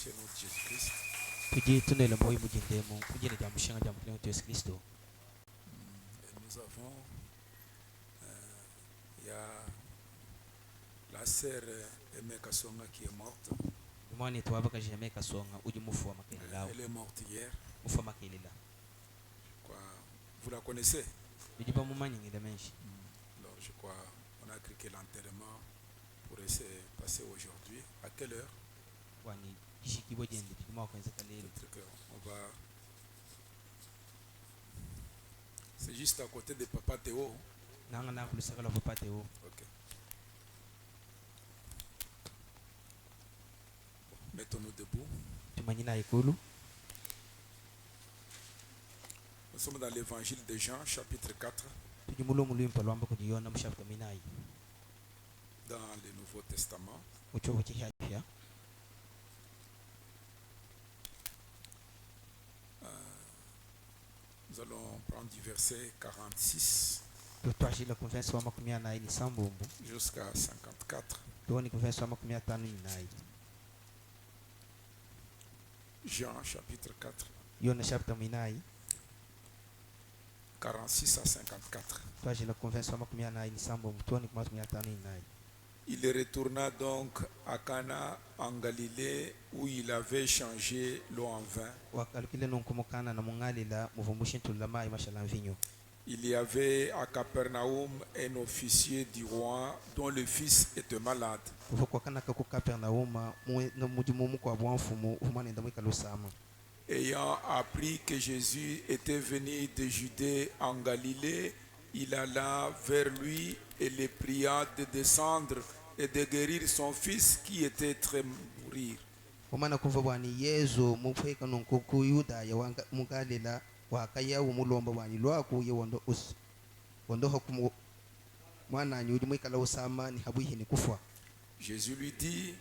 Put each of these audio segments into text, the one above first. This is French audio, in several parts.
Seigneur Jésus-Christ. Et nous avons, il y a la sœur Aimé Kassonga qui est morte. Elle est morte hier. Vous la connaissez? Alors je crois on a cru que l'enterrement pourrait se passer aujourd'hui. À quelle heure? On va. C'est juste à côté de Papa Théo. Ok. Mettons-nous debout. Nous sommes dans l'évangile de Jean, chapitre 4. Dans le Nouveau Testament. Nous allons prendre du verset 46 jusqu'à 54. Jean chapitre 4. 46 à 54. Il retourna donc à Cana en Galilée où il avait changé l'eau en vin. Il y avait à Capernaum un officier du roi dont le fils était malade. Ayant appris que Jésus était venu de Judée en Galilée, il alla vers lui et le pria de descendre et de guérir son fils qui était très mourir. Jésus lui dit,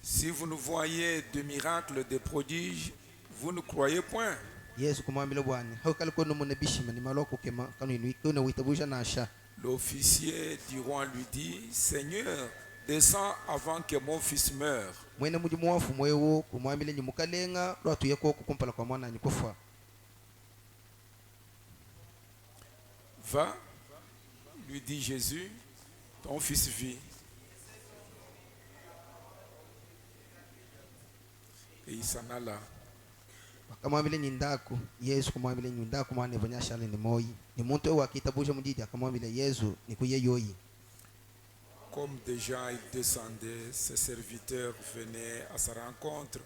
si vous ne voyez de miracles, de prodiges, vous ne croyez point. L'officier du roi lui dit, Seigneur, descends avant que mon fils meure. Va, lui dit Jésus, ton fils vit. Et il s'en alla. Comme déjà il descendait, ses serviteurs venaient à sa rencontre.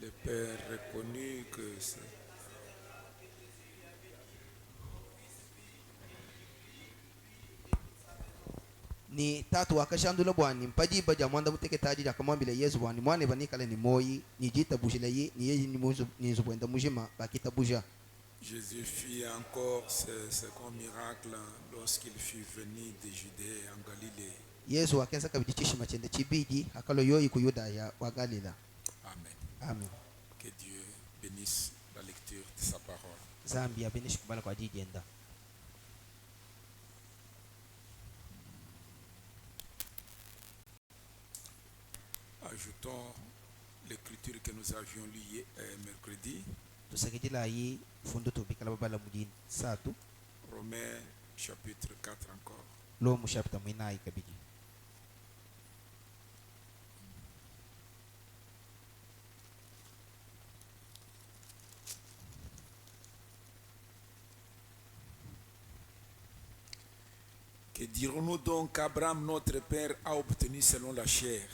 Le père reconnut que c'est... ni tatu wakashandula bwani mpaji baja mwanda muteketaji akamwambia Yesu bwani mwane vanikala ni moyi nijita bujila yi ni yeji ni zubwenda mujima bakita buja. Jésus fit encore ce second miracle lorsqu'il fut venu de Judée en Galilée. Yesu akenza kabidichishi machende chibidi akalo yoyi ku Yudaya wa Galila. Amen. Amen. Que Dieu bénisse la lecture de sa parole. Zambia benishi kubala kwa jijenda. Ajoutons l'écriture que nous avions lue mercredi. Romains chapitre 4 encore. Que dirons-nous donc qu'Abraham notre père a obtenu selon la chair?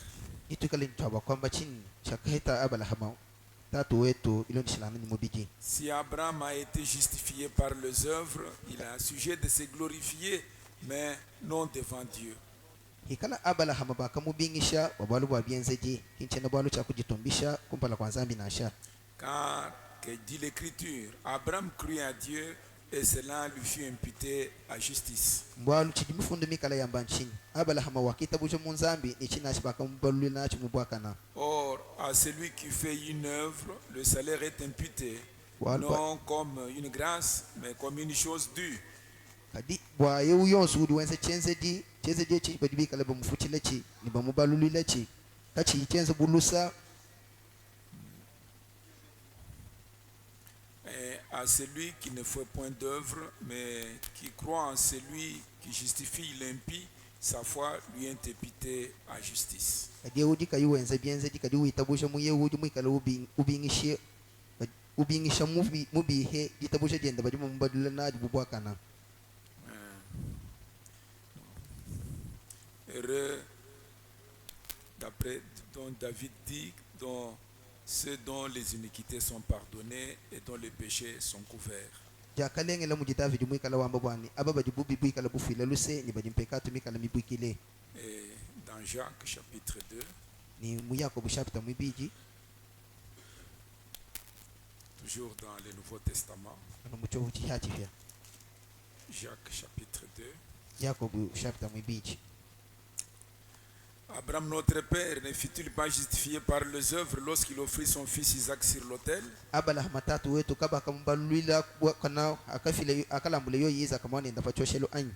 Si Abraham a été justifié par les œuvres, il a un sujet de se glorifier, mais non devant Dieu. hikala abala hama bakamubingisha babalu bwabienzeji hinchena bwalu cha kujitumbisha kumpala kwa nzambi na sha. Car, que dit l'Écriture, Abraham crut à Dieu et cela lui fut imputé à justice. Mbwalu chijimifundu mikala yamba nchini abala hama wakita bujo munzambi ni china shi bakamubalu na chimubwakana. Or, à celui qui fait une œuvre, le salaire est imputé, Voilà. non comme une grâce, mais comme une chose due. Kadi bwa yewu yonsu udi wense chenzeji chi badibikala bamufuchile chi ni bamubalulile chi tachi chenze bulusa. Et à celui qui ne fait point d'œuvre, mais qui croit en celui qui justifie l'impie, sa foi lui est imputée à justice. Kadi udi kayi wenze bienzeji kadi uitabusha mu yewu udi mwikala ubingisha mubihe jitabusha jenda badimu mbadula na bubwakana. Heureux, d'après dont David dit, dont ceux dont les iniquités sont pardonnées et dont les péchés sont couverts. Jakalenge la muji David mwikala wamba bwani aba badibubi bwikala bufila luse ni badimpekatu mikala mibwikile. Et dans Jacques chapitre 2, Ni muyako bushapita mwibiji toujours dans le Nouveau Testament, ano mucho chihachi pia Jacques chapitre 2, yako bushapita mwibiji. Abraham notre père ne fut-il pas justifié par les œuvres lorsqu'il offrit son fils Isaac sur l'autel? Abala matatu wetu kaba akambalulila kana akafile akalambule yo yiza kamone ndapachoshelo anyi.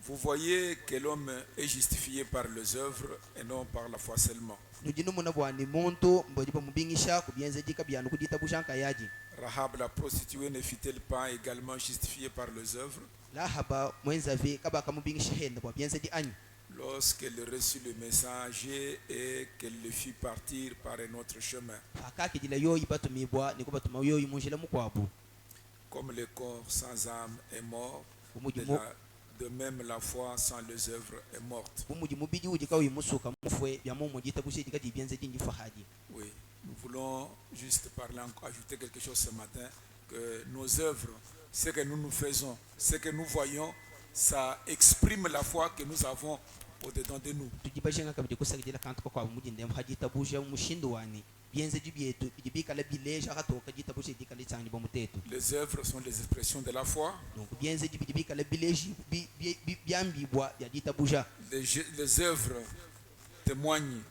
Vous voyez que l'homme est justifié par les œuvres et non par la foi seulement. Nujinu muna bwani muntu mbodipa mubingisha kubienzeji kabyanu kudita bushanka yaji. Rahab la prostituée ne fut-elle pas également justifiée par les œuvres La haba mwenzavi kaba akamubingisha henda bwa bienzeji anyi. lorsqu'elle reçut le messager et qu'elle le fit partir par un autre chemin? Akaki dila yo ibatumibwa niko batuma yo imunjila mukwabu. Comme le corps sans âme est mort, Umujimu de même la foi sans les œuvres est morte. umujimu biji ujika uyimusuka mufwe byamu mujita bushidi kadi bienzeji ndifahaji. Oui, nous voulons juste parler, ajouter quelque chose ce matin, que nos œuvres, ce que nous faisons, ce que nous voyons, ça exprime la foi que nous avons au-dedans de nous. Tujibashenga kabidi kusakidila kantu kwa mujinde mhajita busha mushindu wani. Bienzeji bietu bidibika bileja katoka jita bushidi kali tsani bamutetu. Les œuvres sont les expressions de la foi. Donc bienzeji bidibika bileji biambibwa ya jita busha. Les œuvres témoignent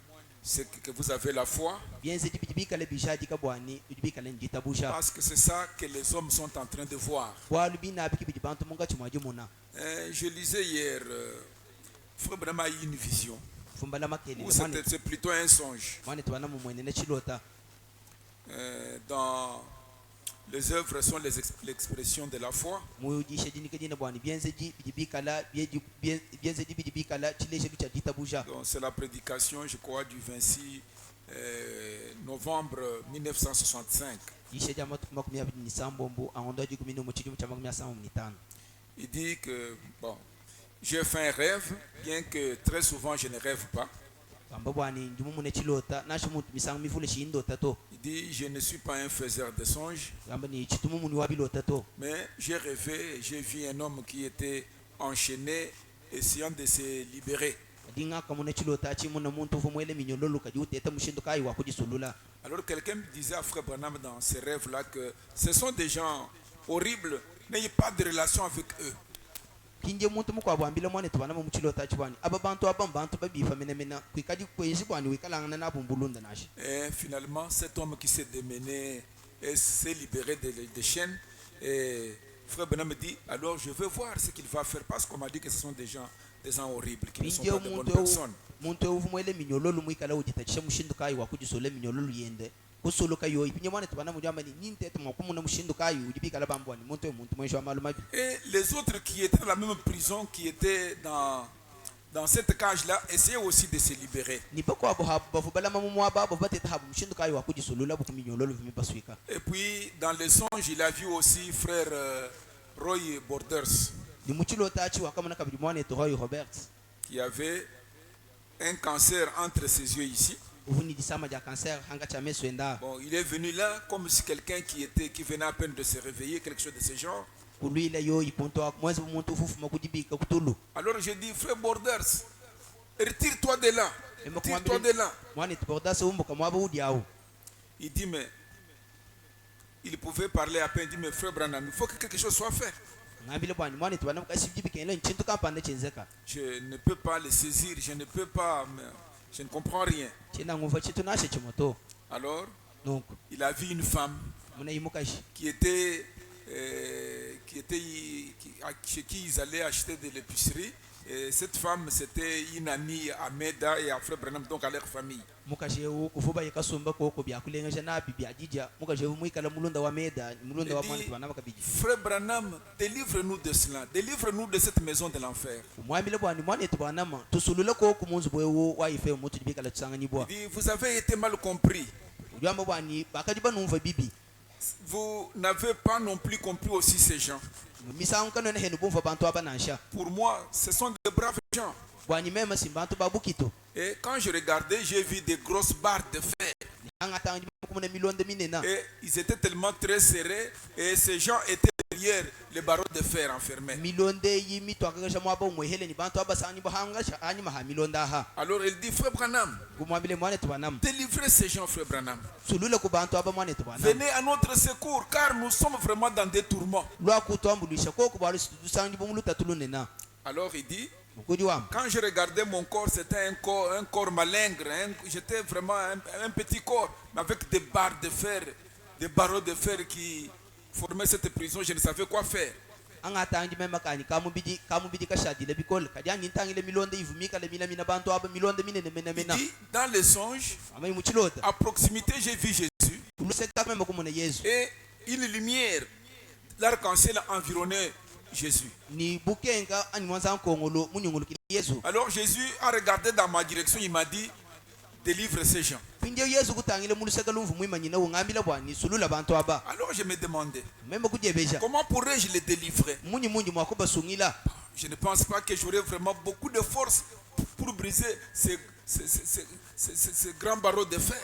que vous avez la foi. Bienzeji bidibika bijaji kabwani bidibika njita busha. Parce que c'est ça que les hommes sont en train de voir. Walubina biki bidibantu munga chumwaji muna. Je lisais hier, Frère Branham a eu une vision. Ou c'est plutôt un songe. Dans les œuvres sont l'expression de la foi. Donc c'est la prédication, je crois, du 26 novembre 1965. Il dit que, bon, j'ai fait un rêve, bien que très souvent je ne rêve pas. Il dit, je ne suis pas un faiseur de songes, mais j'ai rêvé, j'ai vu un homme qui était enchaîné, essayant de se libérer. Alors quelqu'un me disait à Frère Branham dans ces rêves-là que ce sont des gens horribles, n'ayez pas de relation avec eux. Et finalement, cet homme qui s'est démené et s'est libéré des chaînes, et Frère Branham me dit, alors je veux voir ce qu'il va faire, parce qu'on m'a dit que ce sont des gens horribles, qui ne sont pas de bonnes personnes. Et les autres qui étaient dans la même prison, qui étaient dans cette cage-là, essayaient aussi de se libérer. Et puis, dans les songes, il a vu aussi frère Roy Borders, qui avait un cancer entre ses yeux ici. Bon, il est venu là comme si quelqu'un qui venait à peine de se réveiller, quelque chose de ce genre. Alors je dis, frère Borders, retire-toi de là. Retire-toi de là. Il dit, mais il pouvait parler à peine. Il dit, mais frère Branham, il faut que quelque chose soit fait. Je ne peux pas le saisir, je ne peux pas, je ne comprends rien. Alors, il a vu une femme chez qui ils allaient acheter de l'épicerie. Et cette femme, c'était une amie à Meda et à Frère Branham, donc à leur famille. Frère Branham, délivre-nous de cela, délivre-nous de cette maison de l'enfer. Il dit, vous avez été mal compris. Vous n'avez pas non plus compris aussi ces gens. Pour moi, ce sont de braves gens. Et quand je regardais, j'ai vu des grosses barres de fer. Et ils étaient tellement très serrés. Et ces gens étaient derrière les barreaux de fer enfermés. Alors il dit, frère Branham, délivrez ces gens, frère Branham. Venez à notre secours, car nous sommes vraiment dans des tourments. Alors il dit, quand je regardais mon corps, c'était un corps malingre. J'étais vraiment un petit corps, avec des barres de fer, des barreaux de fer qui formaient cette prison. Je ne savais quoi faire. Il dit, dans les songes, à proximité, j'ai vu Jésus. Et une lumière, l'arc-en-ciel environnait Jésus. Alors Jésus a regardé dans ma direction, il m'a dit, délivre ces gens. Alors je me demandais, comment pourrais-je les délivrer? Je ne pense pas que j'aurais vraiment beaucoup de force pour briser ces grands barreaux de fer.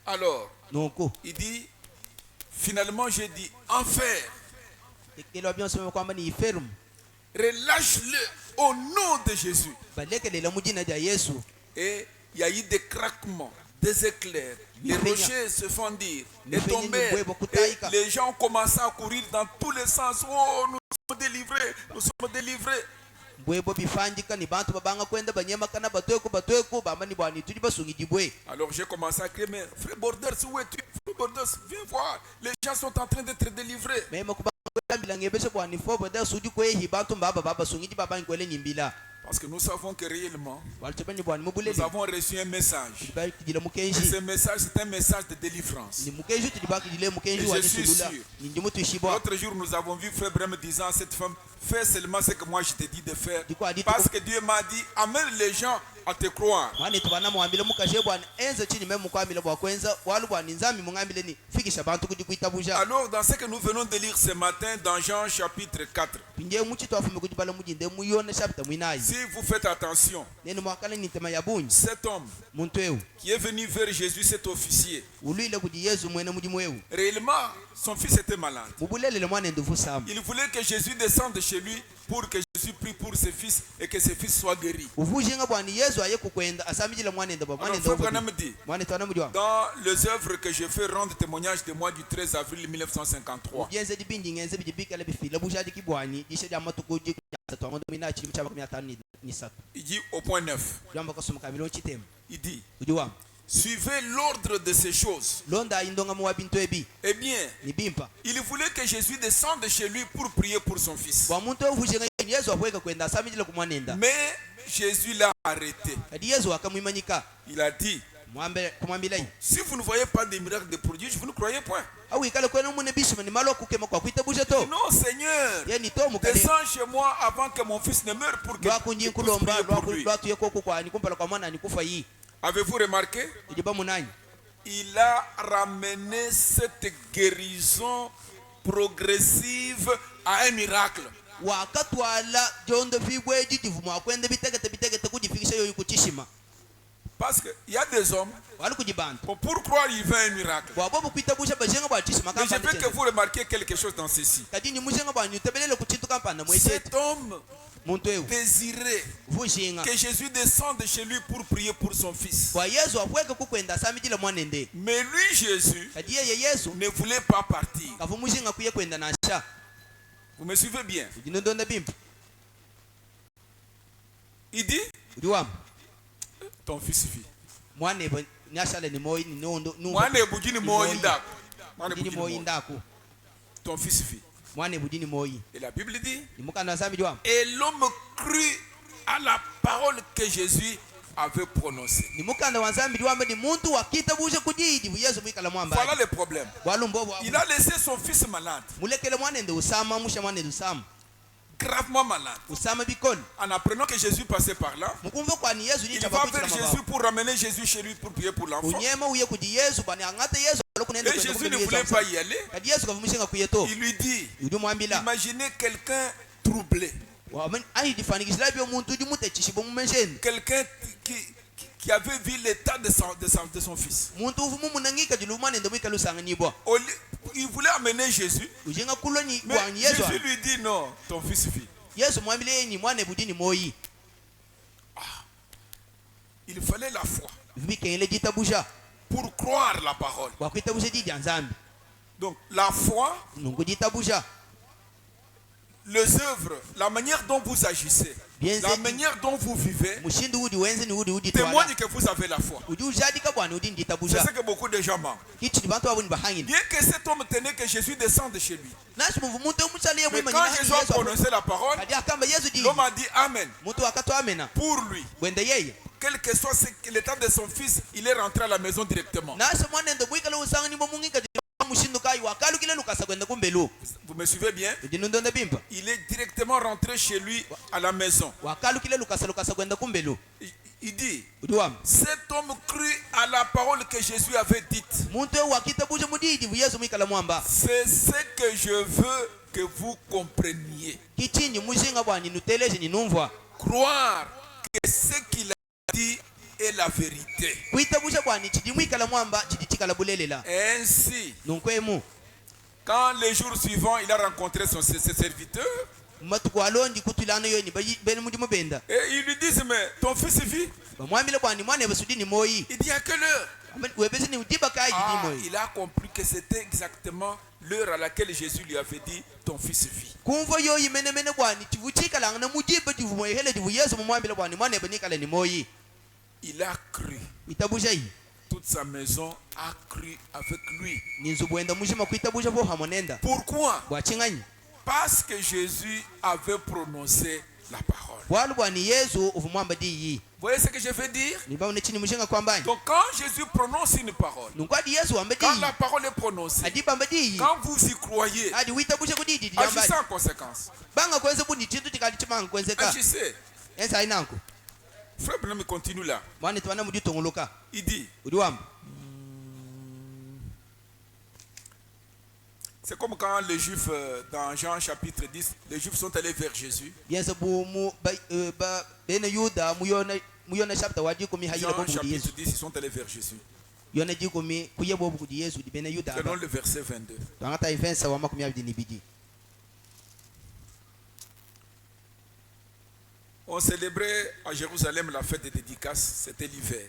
Alors, il dit, finalement j'ai dit, enfer, relâche-le au nom de Jésus. Et il y a eu des craquements, des éclairs, les rochers se fendirent et tombèrent. Et les gens ont commencé à courir dans tous les sens. Oh, nous sommes délivrés, nous sommes délivrés. Alors j'ai commencé à crier, mais frère Borders, où es-tu? Frère Borders, viens voir, les gens sont en train d'être délivrés. Parce que nous savons que réellement, nous avons reçu un message. Et ce message, c'est un message de délivrance. Et je suis sûr. L'autre jour, nous avons vu Frère Branham disant à cette femme, fais seulement ce que moi je t'ai dit de faire. Parce que Dieu m'a dit, amène les gens à te croire. Alors, dans ce que nous venons de lire ce matin, dans Jean chapitre 4, si vous faites attention, cet homme qui est venu vers Jésus, cet officier, réellement, son fils était malade. Il voulait que Jésus descende chez lui pour que Jésus prie pour ses fils et que ses fils soient guéris. Alors, Frère Branham dit, dans les œuvres que je fais rendre témoignage de moi du 13 avril 1953, il dit au point 9, il dit, suivez l'ordre de ces choses. Eh bien, il voulait que Jésus descende chez lui pour prier pour son fils. Mais Jésus l'a arrêté. Il a dit, si vous ne voyez pas des miracles de produits, vous ne croyez point. Non, Seigneur, descends chez moi avant que mon fils ne meure pour que je puisse prier pour lui. Avez-vous remarqué? Il a ramené cette guérison progressive à un miracle. Parce qu'il y a des hommes, wali kujibanta pour croire, il veut un miracle. bwabo bukuitabusha bajenga bwatisi Mais je veux que vous remarquiez quelque chose dans ceci. kadi ni mujenga bwanyu tebelele kuchintu kampanda mwechete Cet homme muntu ewu désirait vushinga que Jésus descende chez lui pour prier pour son fils. kwa yesu akweke kukwenda asamijile mwanende Mais lui, Jésus, kadi yeye yesu ne voulait pas partir. kavumushinga kuye kwenda nasha Vous me suivez bien? ujinondonda bimpi Il dit, udiwam ton fils vit. mwana ebo nyashale ni moyi ni nondo Mwana ebujini moyi ndako. Mwana ni ebujini moyi moyi. ndako Ton fils vit. mwana ebujini moyi Et la Bible dit, ni mukana wasami diwam et l'homme crut à la parole que Jésus avait prononcée. ni mukanda wasami diwam ni muntu wakitabusha kujidi yesu mwikala mwamba Voilà le problème. walumbo Il a laissé son fils malade, mulekele mwanende usama musha mwanende usama gravement malade. usama bikoni En apprenant que Jésus passait par là, mukumva kwani yesu il licha va bakwitira vers mabawa Jésus pour ramener Jésus chez lui pour prier pour l'enfant. unyema uye kuji yesu bani angate yesu alokunenda Et Jésus ne voulait pas y aller. kadi yesu kavumushinga kuyeto Il lui dit, udi mwambila imaginez quelqu'un troublé, ayi difanikisila byo muntu udi mutechishibo mumensheni quelqu'un qui avait vu l'état de son fils. muntu uvumu munangika julu mwanende mwikala usanga nibwa Il voulait amener Jésus, ujinga kulonyi mais bwani yesu Jésus lui dit non, ton fils vit. yesu mwambile ni mwana budini moyi Il fallait la foi vikengele jitabusha pour croire la parole. wakwitabusha jidi anzambi Donc la foi, nungu jitabusha les œuvres, la manière dont vous agissez, Bien la dit. manière dont vous vivez, mushindi udi wenze ni udi témoigne que vous avez la foi. udi ujadika bwana udi C'est nditabusha ce que beaucoup de gens manquent. kichi bantu abo ni bahangini Bien que cet homme tenait que Jésus descende chez lui. nashi muvu muntu omuchaliye Mais mwima quand Jésus a prononcé la parole, kadi akamba yesu di l'homme a dit Amen. muntu wakati amena Pour lui, bwende yeye quel que soit l'état de son fils, il est rentré à la maison directement. nashi mwanende mwikala usanga ni mungika mushindu kai wakalukile lukasa kwenda kumbelu Vous me suivez bien? ujinondonda bimpa Il est directement rentré chez lui à la maison. wakalukile lukasa kwenda kumbelu Il dit, udiwam cet homme crut à la parole que Jésus avait dite. muntu wakitabusha mudidi yesu mwikala mwamba C'est ce que je veux que vous compreniez. kichinyi mushinga bwani nuteleje ni numva Croire que ce qu'il a dit est la vérité. kwitabusha bwani chidi mwikala mwamba chidi chikala bulelela Ainsi, nunkwemu quand les jours suivants, il a rencontré ses serviteurs, matuku alondi kutulano yoni beni mudi mubenda et ils lui disent, mais ton fils vit. bamwamile bwani mwana basudi ni moyi Il dit, à quelle heure? webezi ni udiba kaji ni moyi Il a compris que c'était exactement l'heure à laquelle Jésus lui avait dit, ton fils vit. kumva yoyi mene bwani tivuchikala na mudiba tivu hele tivu yesu mumwamile bwani mwana benikala ni moyi Il a cru. itabusha yi Toute sa maison a cru avec lui. ninzu bwenda mushima kwitabusha bo hamonenda Pourquoi? bwachinganyi Parce que Jésus avait prononcé la parole. bwalu bwani yesu uvumwamba di yi Vous voyez ce que je veux dire? nibawone chini mushinga kwambani Donc quand Jésus prononce une parole, nunkwadi yesu wamba di quand yi la parole est prononcée, adi bamba di yi quand vous y croyez, adi witabusha kudidi agissez dambali en conséquence. banga kwenze buni chintu chikali chimanga kwenzeka Agissez. ensa ainanko Frère Branham continue là. mwana twana mudi tongoloka Il dit, udi wamba c'est comme quand les Juifs, dans Jean chapitre 10, les Juifs sont allés vers Jésus. yense bu mu bene yuda muyona chapter wadi ko mi hayila Jean bo budi chapitre yesu 10, ils sont allés vers Jésus. yona di ko mi kuye bo budi yesu di bene yuda Prenons le verset 22. tangata ifensa wa makumi abdi ni bidi On célébrait à Jérusalem la fête des dédicaces, c'était l'hiver.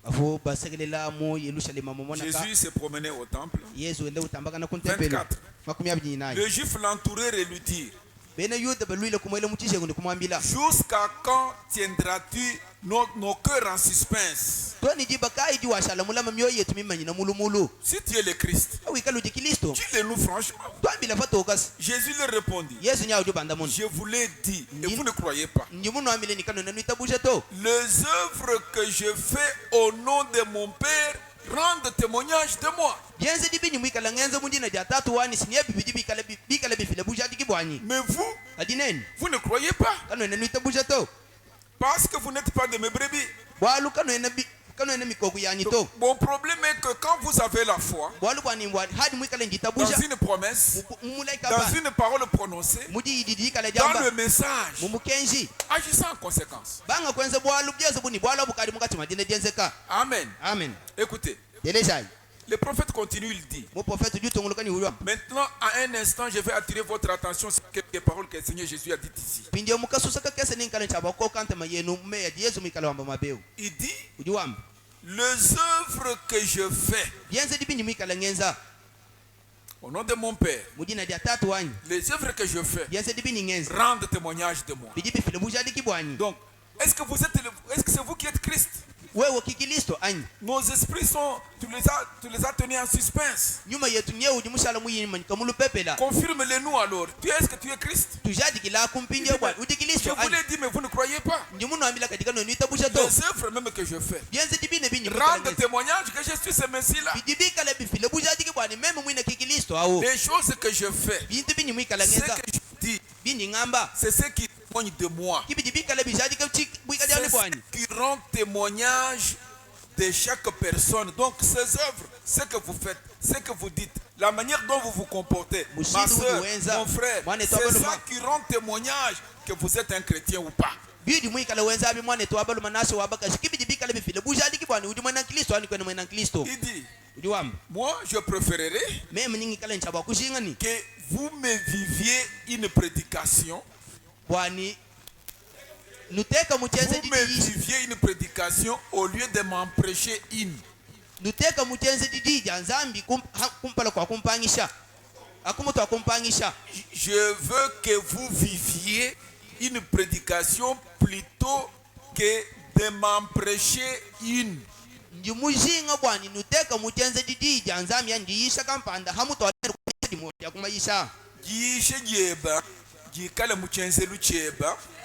afu basegelela mu yerusalema momona ka Jésus se promenait au temple. yesu ende utambaka na kuntempelo 24. makumi abdi nayi Les Juifs l'entourèrent et lui dirent, bene yuda balwile kumwele mutishe kundi kumwambila jusqu'à quand tiendras-tu nos cœurs en suspense? to ni diba kai di washala mulama myoyo yetu mimanyi na mulumulu Si tu es le Christ, awikalu di kristo dis-le-nous franchement. to ambila fatokas Jésus leur répondit, yesu nyawo banda mun je vous l'ai dit et vous ne croyez pas. njimuno ambile nikano na nitabusha to Les œuvres que je fais au nom de mon Père rendent témoignage de moi. yenze di binyi mwikala ngenze mundina ja tatu wani sinie bibidi bikala bifile busha di kibwanyi Mais vous, adineni vous ne croyez pas. kano na nitabusha to Parce que vous n'êtes pas de mes brebis. bwalu kano na Donc, mon problème est que quand vous avez la foi dans une promesse, dans une parole prononcée, dans le message, agissez en conséquence. Amen. Amen. Écoutez, le prophète continue, il dit. Maintenant, à un instant, je vais attirer votre attention sur quelques paroles que le Seigneur Jésus a dites ici. Il dit, les œuvres que je fais au nom de mon Père, les œuvres que je fais rendent témoignage de moi. Donc, est-ce que c'est vous qui êtes Christ? Nos esprits sont, tu les as tenus en suspense. Confirme-le nous alors. Est-ce que tu es Christ? Je vous l'ai dit, mais vous ne croyez pas. Les œuvres même que je fais rendent témoignage que je suis ce Messie-là. Les choses que je fais, ce que je dis, c'est ce qui témoigne de moi. C'est ce qui rend témoignage de chaque personne. Donc ces œuvres, ce que vous faites, ce que vous dites, la manière dont vous vous comportez, ma soeur, mon frère, c'est ça qui rend témoignage que vous êtes un chrétien ou pas. Il dit, moi je préférerais que vous me viviez une prédication. Vous me viviez une prédication au lieu de m'en prêcher une. Je veux que vous viviez une prédication plutôt que de m'en prêcher une.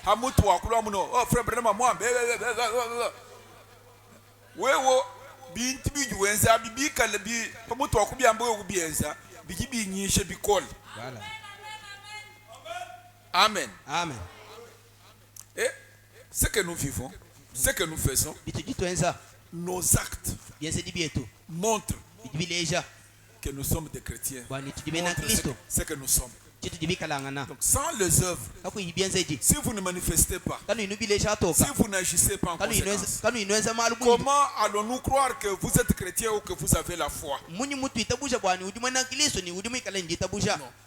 Hamutu wakula muno oh frère Branham mwambe wewo bintu bijuwenza bibikale bi hamutu wakubyamba okubiyenza bikibinyishe bikole. Voilà. Amen. Amen. Et ce que nous vivons, ce que nous faisons, nos actes montrent que nous sommes des chrétiens. Ce que nous sommes. Donc sans les œuvres, si vous ne manifestez pas, si vous n'agissez pas en conséquence, comment allons-nous croire que vous êtes chrétien ou que vous avez la foi? Non.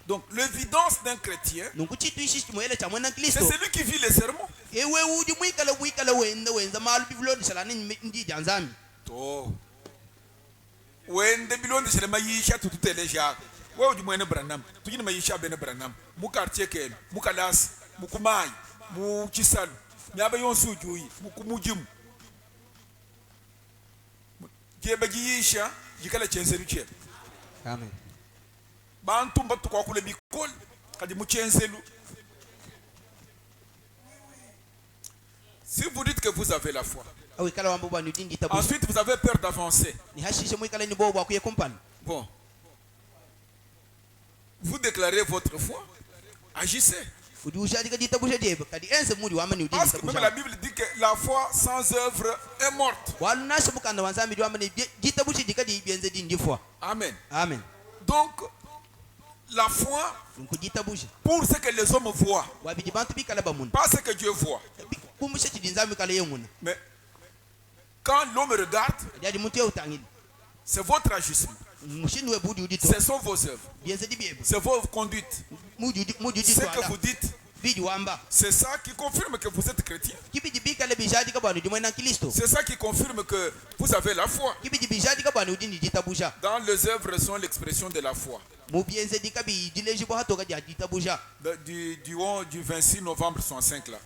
Donc l'évidence d'un chrétien, c'est celui qui vit les sermons. Wewe jumwene Branham tujini mayisha bene Branham mukartie ken mukalas mukumai muchisalu nyaba yonsu juyi mukumujimu jeba jiyisha jikala chenzelu che. Amen. Bantu mbatu kwa kule bikol kadi muchenzelu. Si vous dites que vous avez la foi, ensuite vous avez peur d'avancer. Bon. Vous déclarez votre foi, agissez. Parce que même la Bible dit que la foi sans œuvre est morte. Amen. Amen. Donc, la foi, pour ce que les hommes voient, pas ce que Dieu voit. Mais quand l'homme regarde, c'est votre agissement. Ce sont vos œuvres. C'est vos conduites. Ce que vous dites, c'est ça qui confirme que vous êtes chrétien. C'est ça qui confirme que vous avez la foi. Dans les œuvres sont l'expression de la foi. Du 26 novembre 65 là.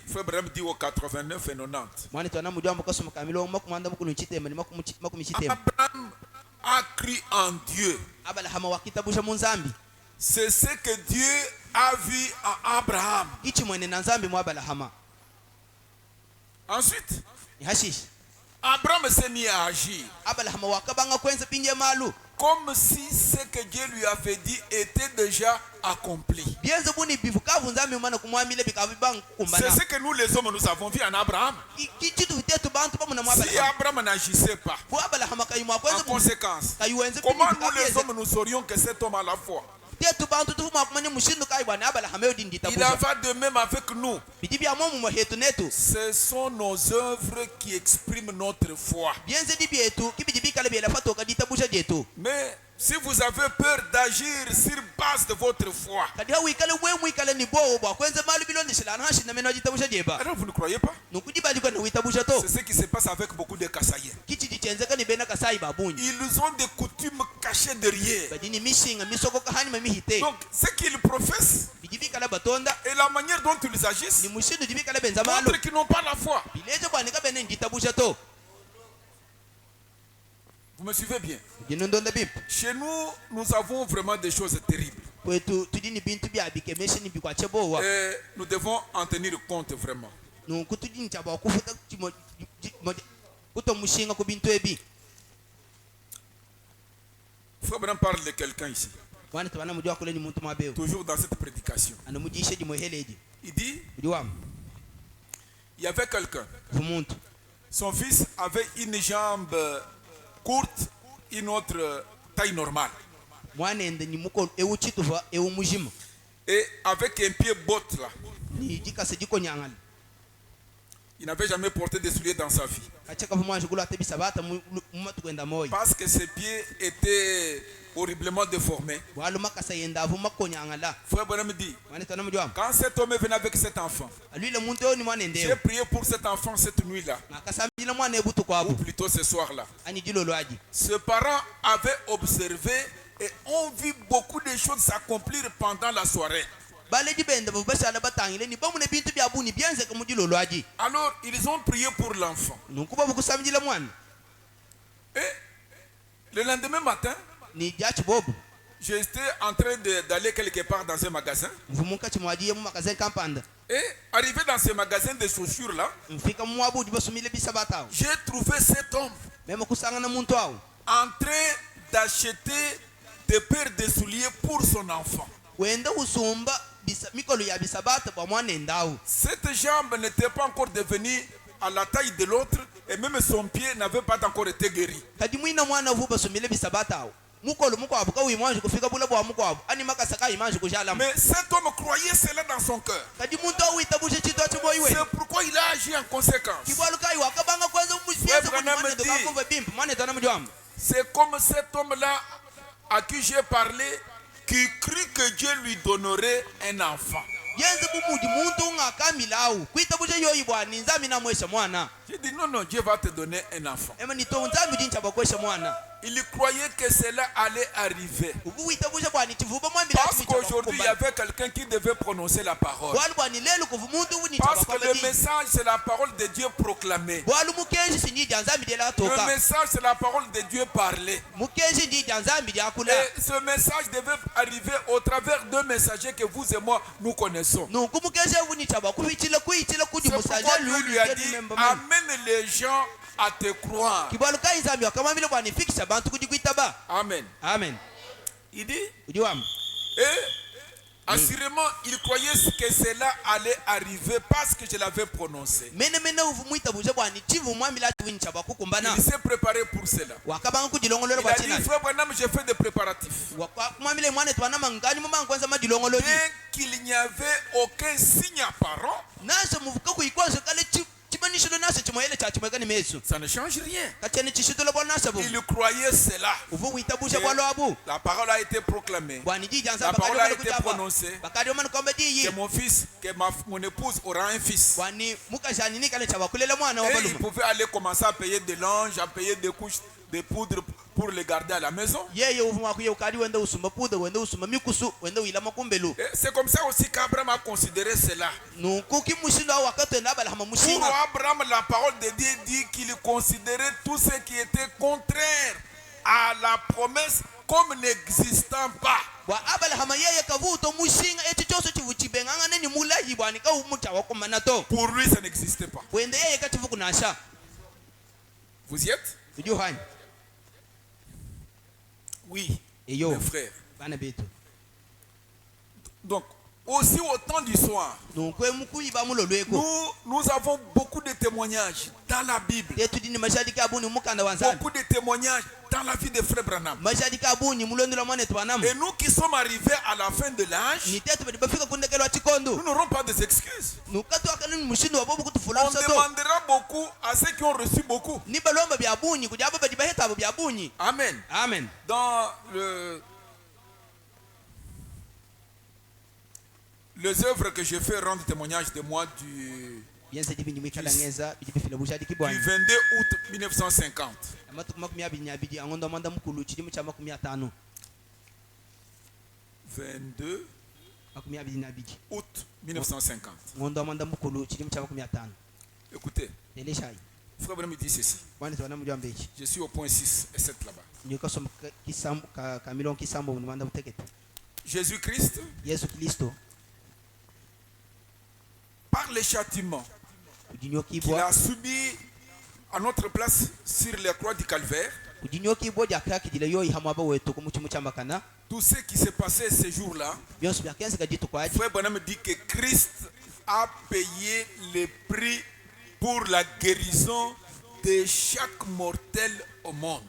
Frère Branham dit au 89 et 90. Abraham a cru en Dieu. C'est ce que Dieu a vu en Abraham. Ensuite, Abraham s'est mis à agir. Abraham wakabanga kwenza pinje malu. Comme si ce que Dieu lui avait dit était déjà accompli. C'est ce que nous les hommes nous avons vu en Abraham. Si Abraham n'agissait pas, en conséquence, comment nous les hommes nous saurions que cet homme a la foi? Il en va de même avec nous. Ce sont nos œuvres qui expriment notre foi. Mais si vous avez peur d'agir sur base de votre foi, alors vous ne croyez pas? C'est ce qui se passe avec beaucoup de Kassaïens. Ils ont des coutumes cachées derrière. Donc ce qu'ils professent et la manière dont ils agissent montrent qu'ils n'ont pas la foi. Vous me suivez bien? Chez nous, nous avons vraiment des choses terribles. Et nous devons en tenir compte vraiment. Frère Branham parle de quelqu'un ici. Toujours dans cette prédication. Il dit, il y avait quelqu'un. Son fils avait une jambe courte, une autre taille normale. Et avec un pied botte là. Il n'avait jamais porté des souliers dans sa vie. Parce que ses pieds étaient horriblement déformés. Frère Branham dit, quand cet homme est venu avec cet enfant, j'ai prié pour cet enfant cette nuit-là, ou plutôt ce soir-là. Ce parent avait observé et ont vu beaucoup de choses s'accomplir pendant la soirée. Alors, ils ont prié pour l'enfant. Et le lendemain matin, j'étais en train d'aller quelque part dans un magasin. Et arrivé dans ce magasin de chaussures-là, j'ai trouvé cet homme en train d'acheter des paires de souliers pour son enfant. Cette jambe n'était pas encore devenue à la taille de l'autre et même son pied n'avait pas encore été guéri. Mais cet homme croyait cela dans son cœur. C'est pourquoi il a agi en conséquence. C'est comme cet homme-là à qui j'ai parlé, qui crut que Dieu lui donnerait un enfant. J'ai dit non, Dieu va te donner un enfant. Il croyait que cela allait arriver. Parce qu'aujourd'hui, il y avait quelqu'un qui devait prononcer la parole. Parce que le message, c'est la parole de Dieu proclamée. Le message, c'est la parole de Dieu parlée. Et ce message devait arriver au travers deux messagers que vous et moi, nous connaissons. C'est pourquoi Dieu lui a dit, amène les gens à te croire. Amen. Amen. Il dit, et assurément, il croyait que cela allait arriver parce que je l'avais prononcé. Il s'est préparé pour cela. Il a dit, frère Branham, j'ai fait des préparatifs. Bien qu'il n'y avait aucun signe apparent, ça ne change rien. Il croyait cela. La parole a été proclamée. La parole a été prononcée. Que mon fils, que mon épouse aura un fils. Et il pouvait aller commencer à payer des linges, à payer des couches de poudre pour les garder à la maison. C'est comme ça aussi qu'Abraham a considéré cela. Pour Abraham, la parole de Dieu dit qu'il considérait tout ce qui était contraire à la promesse comme n'existant pas. Pour lui, ça n'existait pas. Vous y êtes? ujue hani Oui, eyo mes frères. bana betu Donc, aussi au temps du soir, nunkwe mukuyiba mulo lweko nous avons beaucoup de témoignages dans la Bible. tetudini mashadiki abuni mukanda wanzani Beaucoup de témoignages dans la vie de Frère Branham. mashadiki abuni mulondela mwane twanama Et nous qui sommes arrivés à la fin de l'âge, ni tetu badi bafika kundekelwa chikondo nous n'aurons pas des excuses. nukatu akanini mushindo wabobu On kutufula sato demandera beaucoup à ceux qui ont reçu beaucoup. ni balomba bya bunyi kuja abo badi baheta abo bya bunyi Amen. amen Dans les œuvres que je fais rendent témoignage de moi du yense dibi nyimikala ngeza bidi bifila bushadiki du bwana 22 août 1950. amatu makumi abiri nyabidi angondo manda mukulu chilimu cha makumi atano 22 makumi abiri nyabidi août 1950. ngondo manda mukulu chilimu cha makumi atano Écoutez, eleshai Frère Branham dit ceci. bwana twana mujambe iki Je suis au point 6 et 7 là-bas. nyuka som kisam kamilon kisambo manda mutekete Jésus-Christ, Yesu Kristo par les châtiments kujinyo qu'il kibwa a subis à notre place sur la croix du Calvaire, kujinyo kibwa jakaki dile yoyi hamaba wetu kumuchimu chambakana tout ce qui s'est passé ces jours-là, byonso byakenze kajitu kwaji Frère Branham dit que Christ a payé le prix pour la guérison de chaque mortel au monde.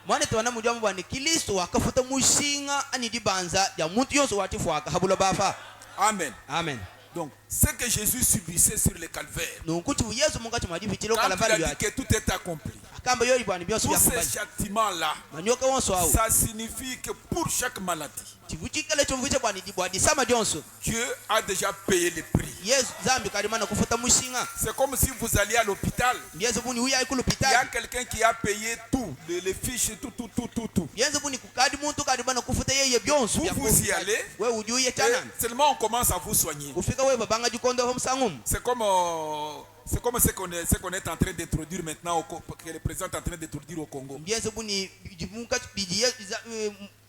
mwana twana mujambo bwana Kristo wakafuta mushinga anidi banza ya muntu yonso watifwaka habula bafa Amen. amen Donc, ce que Jésus subissait sur le Calvaire, nunkuti Yesu mungati mwadivi chilo quand il a kalabali dit yake que tout est accompli, akamba yoyi bwana byonso tous ces byakubaji châtiments-là, manyoka wonso awo ça signifie que pour chaque maladie, chivuchikale chomvuche bwana di bwana sama jonso Dieu a déjà payé le prix. Yesu zambi kalimana kufuta mushinga C'est comme si vous alliez à l'hôpital, Yesu buni uya ikulu il y a pitali quelqu'un qui a payé tout, les fiches, tout. Yesu buni kukadi muntu kalimana kufuta yeye byonso Vous y allez, we ujuye et chana seulement on commence à vous soigner. ufika we babanga jikondo ho msangum C'est comme ce qu'on est en train d'introduire maintenant, que le président est en train d'introduire au Congo. Yesu buni jimunka bidi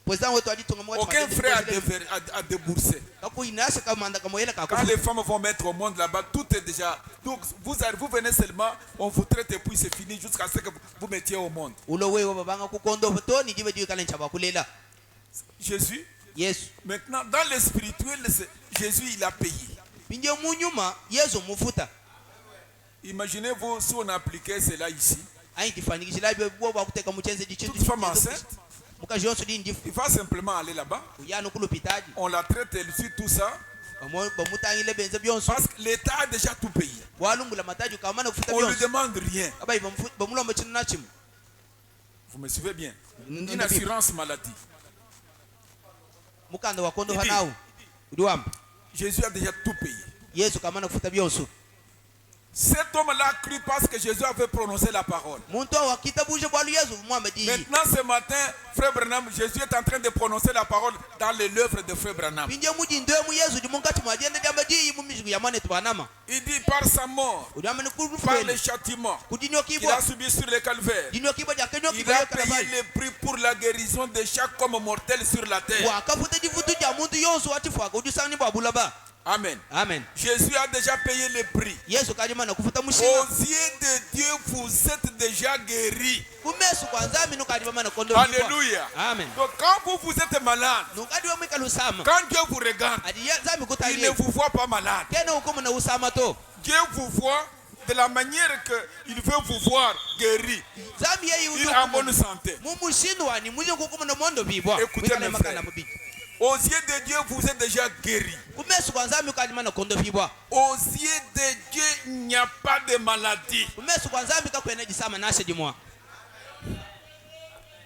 president wetu alitunga mwati Aucun frère a déboursé. kaku inasha kamanda kamoyela Quand kaku les femmes vont mettre au monde là-bas, tout est déjà. Donc vous venez seulement, on vous traite et puis c'est fini jusqu'à ce que vous mettiez au monde. ulo we babanga kukondo to ni jibe jibe kale nchaba kulela Jésus, Yesu maintenant dans le spirituel, Jésus il a payé. pinje munyuma Yesu mufuta Imaginez-vous si on appliquait cela ici. ayi tifanikishila byo bwo kuteka muchenze Toute dichitu femme enceinte, mukaji yonso di ndifu il va simplement aller là-bas. uyana kulupitaji On la traite, elle suit tout ça. bamutangile benze byonso Parce que l'État a déjà tout payé. walungula mataji kamana kufuta On ne lui byonso demande rien. abayi bamulomba chinu nachimu Vous me suivez bien. N- Une assurance maladie. mukanda wakondo Idi. hanawo udiwamba Jésus a déjà tout payé. Yesu kamana kufuta byonso Cet homme-là a cru parce que Jésus avait prononcé la parole. muntu wakitabuje bwalu Yesu mwamadi Maintenant, ce matin, Frère Branham, Jésus est en train de prononcer la parole dans l'œuvre de Frère Branham. pinje muji ndemu Yesu di munkati mwajende jamadi mumizigu yamane twanama Il dit par sa mort, udamane par kulufele les châtiments kudinyo qu'il kibwa a subi sur le calvaire, dinyo kibwa jakenyo il kibwa a yokalabali payé le prix pour la guérison de chaque homme mortel sur la terre. wakafuta divutu ja muntu yonso watifwaka udusani bwabulaba Amen. amen Jésus a déjà payé le prix. Yesu kalimana kufuta Aux mushinga yeux de Dieu, vous êtes déjà guéris. kumesu kwanza minu kalimana kondo Alléluia. amen Donc quand vous êtes malade, nukadi wamika lusama quand Dieu vous regarde, adi zami il ne kutalie vous voit pas malade. kena hukumu na usama to Dieu vous voit de la manière qu'il veut vous voir guéri. zami yeyi Il est en bonne santé. mumushinwa ni muje hukumu na mondo bibwa Écoutez, mes frères. Aux yeux de Dieu, vous êtes déjà guéri. kumesu kwanza mi kalimana kondo bibwa Aux yeux de Dieu, il n'y a pas de maladie. kumesu kwanza mi kakwena jisama nashe jimwa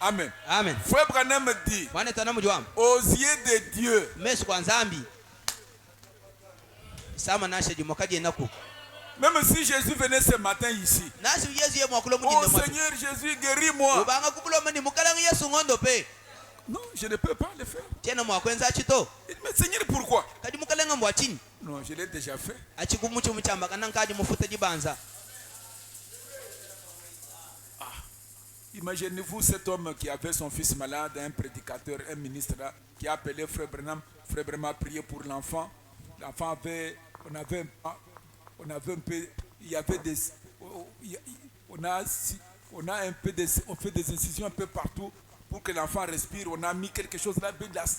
Amen. amen Frère Branham dit, mwana tana mujwa aux yeux de Dieu, kumesu kwanza mbi sama nashe jimwa kaje naku même si Jésus venait ce matin ici, nasi Yesu ye mwakulo oh mujinde mwa Seigneur Jésus, guéris-moi. ubanga kukuloma ni mukalangi Yesu ngondo pe Non, je ne peux pas le faire. tena mwakwenza chito Il dit, mais Seigneur, pourquoi? kadi mukalenga mbwa chini Non, je l'ai déjà fait. achikumuchi muchamba kana nkadi mufuta jibanza Imaginez-vous cet homme qui avait son fils malade, un prédicateur, un ministre là, qui a appelé Frère Branham. Frère Branham a prié pour l'enfant. L'enfant avait, on avait un peu, il y avait des, on fait des incisions un peu partout pour que l'enfant respire. On a mis quelque chose là,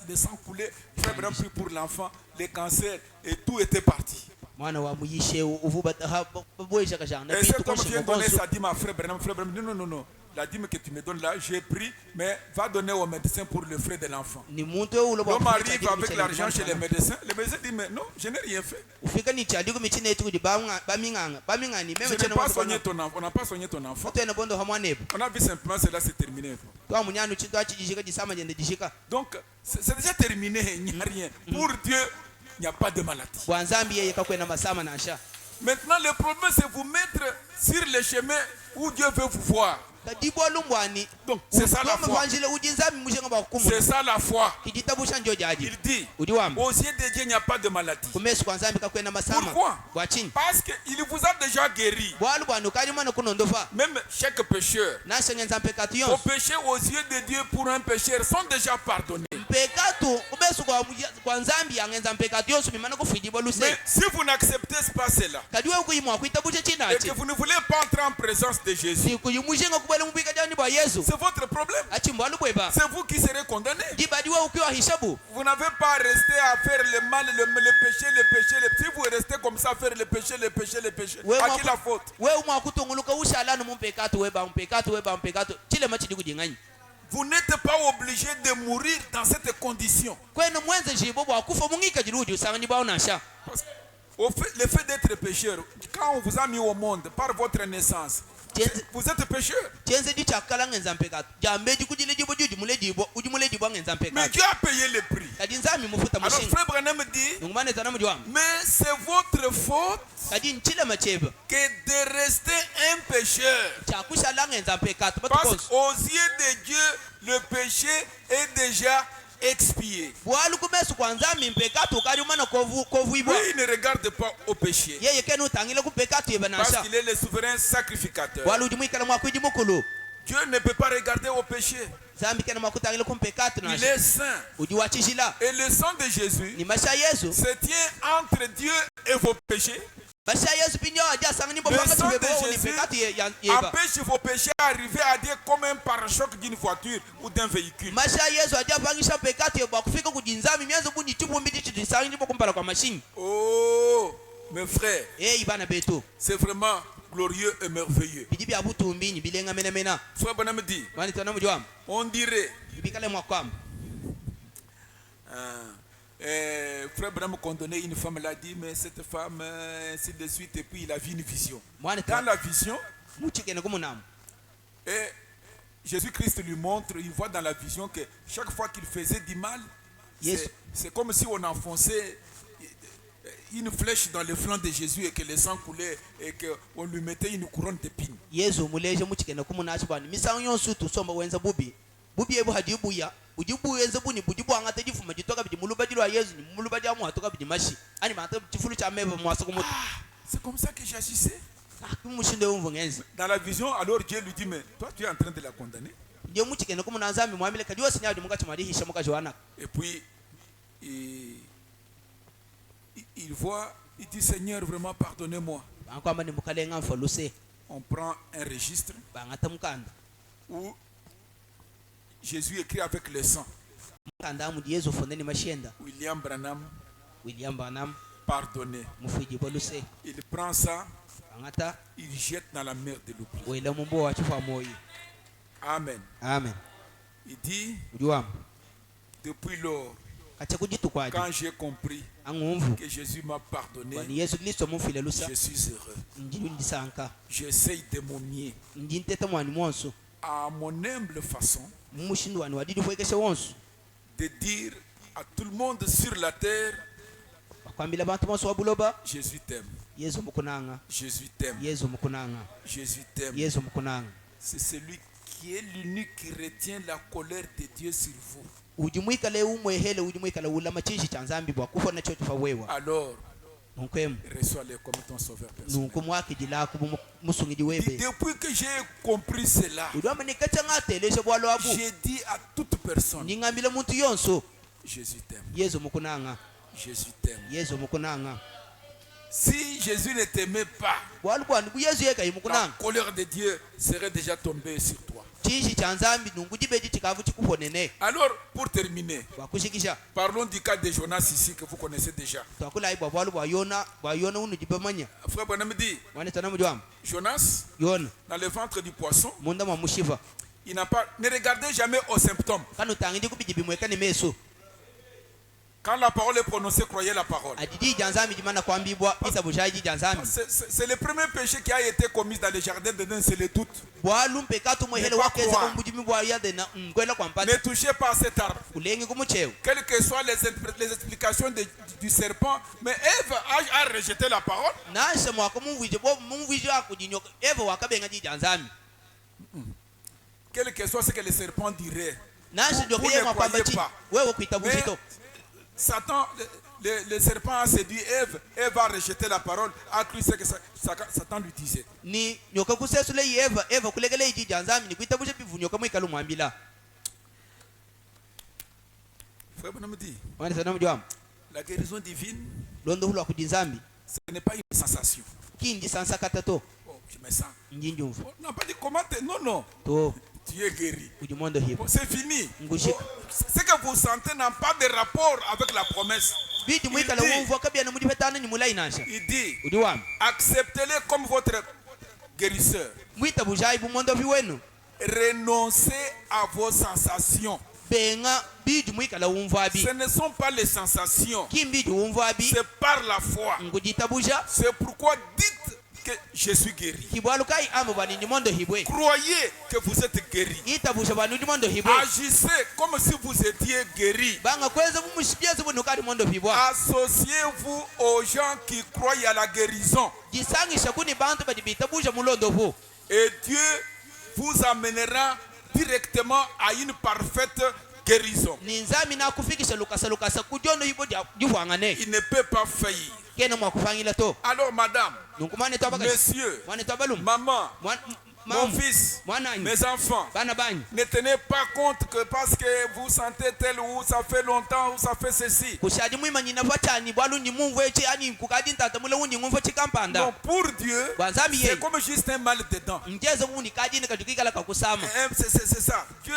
le sang coulait. Frère Branham prie pour l'enfant, les cancers et tout était parti. Et cet homme vient donner sa dîme à Frère Branham. Frère Branham dit non. La dîme que tu me donnes là, j'ai pris, mais va donner au médecin pour le frais de l'enfant. L'homme arrive avec l'argent chez les médecins. Le médecin dit mais non, je n'ai rien fait. Je n'ai pas soigné ton enfant. On n'a pas soigné ton enfant. On a vu simplement cela, c'est terminé. Donc, c'est déjà terminé, il n'y a rien. Pour Dieu, il n'y a pas de maladie. Maintenant, le problème, c'est vous mettre sur le chemin où Dieu veut vous voir. Donc, c'est ça la foi. C'est ça la foi. Il dit, aux yeux de Dieu, il n'y a pas de maladie. Pourquoi? Parce qu'il vous a déjà guéri. Même chaque pécheur, vos péchés aux yeux de Dieu pour un pécheur sont déjà pardonnés. Mais si vous n'acceptez pas cela, et que vous ne voulez pas entrer en présence de Jésus, c'est votre problème. C'est vous qui serez condamné. Vous n'avez pas resté à faire le mal, le péché. Si vous restez comme ça à faire le péché, à qui la faute? Vous n'êtes pas obligé de mourir dans cette condition. Parce que le fait d'être pécheur, quand on vous a mis au monde par votre naissance, vous êtes pécheur. Mais Dieu a payé le prix. Alors Frère Branham dit, mais c'est votre faute que de rester un pécheur. Parce qu'aux yeux de Dieu, le péché est déjà expié. Mais il ne regarde pas au péché. Parce qu'il est le souverain sacrificateur. Dieu ne peut pas regarder au péché. Il est saint. Et le sang de Jésus se tient entre Dieu et vos péchés. Le sang de Jésus empêche vos péchés d'arriver à Dieu comme un pare-choc d'une voiture ou d'un véhicule. Oh, mes frères, c'est vraiment glorieux et merveilleux. Frère Branham dit, on dirait, Frère Branham condamnait une femme, l'a dit, mais cette femme, ainsi de suite, et puis il a vu une vision. Dans la vision, et Jésus-Christ lui montre, il voit dans la vision que chaque fois qu'il faisait du mal, c'est comme si on enfonçait une flèche dans le flanc de Jésus et que le sang coulait et qu'on lui mettait une couronne d'épines. C'est comme ça que j'agissais. Dans la vision, alors Dieu lui dit, mais toi tu es en train de la condamner. Et puis il voit, il dit, Seigneur, vraiment pardonnez-moi. On prend un registre où Jésus écrit avec le sang. William Branham, pardonné. Il prend ça, il jette dans la mer de l'oubli. Amen. Amen. Il dit, depuis lors, quand j'ai compris que Jésus m'a pardonné, je suis heureux. J'essaye de mon mieux, à mon humble façon, de dire à tout le monde sur la terre, Jésus t'aime. Jésus t'aime. Jésus t'aime. C'est celui qui est l'unique qui retient la colère de Dieu sur vous. Alors, reçois-le comme ton sauveur personnel. Depuis que j'ai compris cela, j'ai dit à toute personne, Jésus t'aime. Jésus t'aime. Si Jésus ne t'aimait pas, bwalu bwani bu yesu yeka la imukunanga colère de Dieu serait déjà tombée sur toi. chishi cha nzambi nungu dibeji chikavu chikuponene Alors, pour terminer, bwakushikisha parlons du cas de Jonas ici que vous connaissez déjà. twakulayi bwa bwalu bwayona unu jibamanya Frère Branham dit, mwana sana mujwama Jonas, yona dans le ventre du poisson, munda mwa mushiva il n'a pas, ne regardez jamais aux symptômes. kanu tangidi kubijibimweka ni meso Quand la parole est prononcée, croyez la parole. adidi janzambi jimana kwambibwa isa bushaji janzambi C'est le premier péché qui a été commis dans le jardin d'Éden, c'est le doute. bwalu mpekatu mwehele Ne pas wakeza croire. kumbujimi bwa yade na ngwela kwa Ne mpata touchez pas à cet arbre. kulengi kumucheo Quelles que soient les explications du serpent, mais Ève a rejeté la parole. nashe mwaka mumvije akudinyoka eva wakabenga ji janzambi Quel que soit ce que le serpent dirait. nashe ndio Vous keye ne makwamba croyez chi pas. wewe kuita Mais bujito Satan, le serpent a séduit Ève. Ève a rejeté la parole, a cru ce que Satan lui disait. ni nyoka kusesule eva kulegele ji janzambi ni kuita buje bivunyoka mwikalu mwambila Frère Branham dit, mwana sana mujwama la guérison divine, londo hulwa kudinzambi ce n'est pas une sensation. kindi sansa katato Oh, je me sens. njinjumva On n'a pas dit comment non, non. to Tu es guéri. kujimondo hibo Bon, c'est fini. Ngushika. Oh, ce que vous sentez n'a pas de rapport avec la promesse. bidi mwikala Il dit- wumva kabia na mudi petana ni mulai nasha Il dit, udi wami acceptez-le comme votre guérisseur. mwita bushai bumondo viwenu Renoncez à vos sensations. benga bidi mwikala wumva bi Ce ne sont pas les sensations. kimbidi wumva bi C'est par la foi. ngujita busha C'est pourquoi dites que je suis guéri. kibwalu kai amo bani ni mondo hibwe Croyez que vous êtes guéri. ita busha bani ni mondo hibwe Agissez comme si vous étiez guéri. banga kweza bumushibyeze bunu kali mondo hibwa Associez-vous aux gens qui croient à la guérison. jisangisha kuni bantu badibita busha mulondo hu Et Dieu vous amènera directement à une parfaite guérison. ni nzami na kufikisha lukasa kujono hibo jihwangane Il ne peut pas faillir. kene mwakufangila to Alors, madame, nunkumane twabaka monsieur, mwane twabalum maman, mon fils, mwananyu mes enfants, bana banyu ne tenez pas compte que parce que vous sentez tel ou ça fait longtemps ou ça fait ceci. kushadi mwimanyina vachani bwalu ni mumvu echi ani kukadi ntata mule uni ngumva chikampanda Donc, pour Dieu, Wanzambi c'est yeye. comme juste un mal dedans. mteze uni kadi ni kajukikala kakusama C'est ça. Dieu,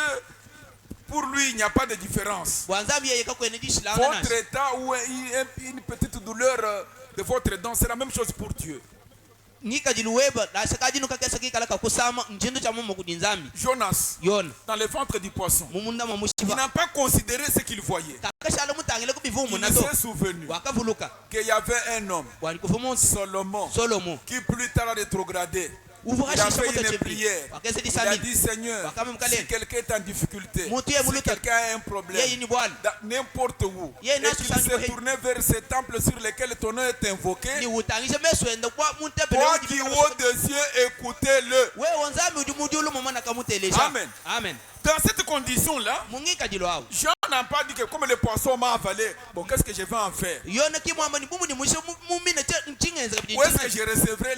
pour lui, il n'y a pas de différence. bwanzambi yeye kakwene dishilanga Votre nashi état ou une petite douleur de votre dent, c'est la même chose pour Dieu. nikajiluweba nashakaji nukakesa kikala kakusama njindu cha mumu kudinzambi Jonas, yona dans le ventre du poisson, mumunda il mamushiva n'a pas considéré ce qu'il voyait. kakashala mutangile kubivumu Il ne nato s'est souvenu wakavuluka qu'il y avait un homme, wani kufumunsi Salomon, solomo qui plus tard a rétrogradé. Il a uvukashisha fait une mutochepi prière. wakese Il a disami dit, Seigneur, Wakame mkaleni. si quelqu'un est en difficulté, Mutu ye si muluta. quelqu'un a un problème, yeye ni bwana dans n'importe où, Ye et nasu qu'il sangi s'est bohe. tourné vers ce temple sur lequel ton nom est invoqué, ni utangisha meswenda kwa muntebele toi qui haut des cieux, écoutez-le. wewe nzambi udimujulu mumana kamutelesha Amen. amen Dans cette condition-là, mungika jilo Jean n'a pas dit que comme le poisson m'a avalé, bon, qu'est-ce que je vais en faire? yona kimwamba ni bumu ni musho mumina chingenza Où est-ce que je recevrai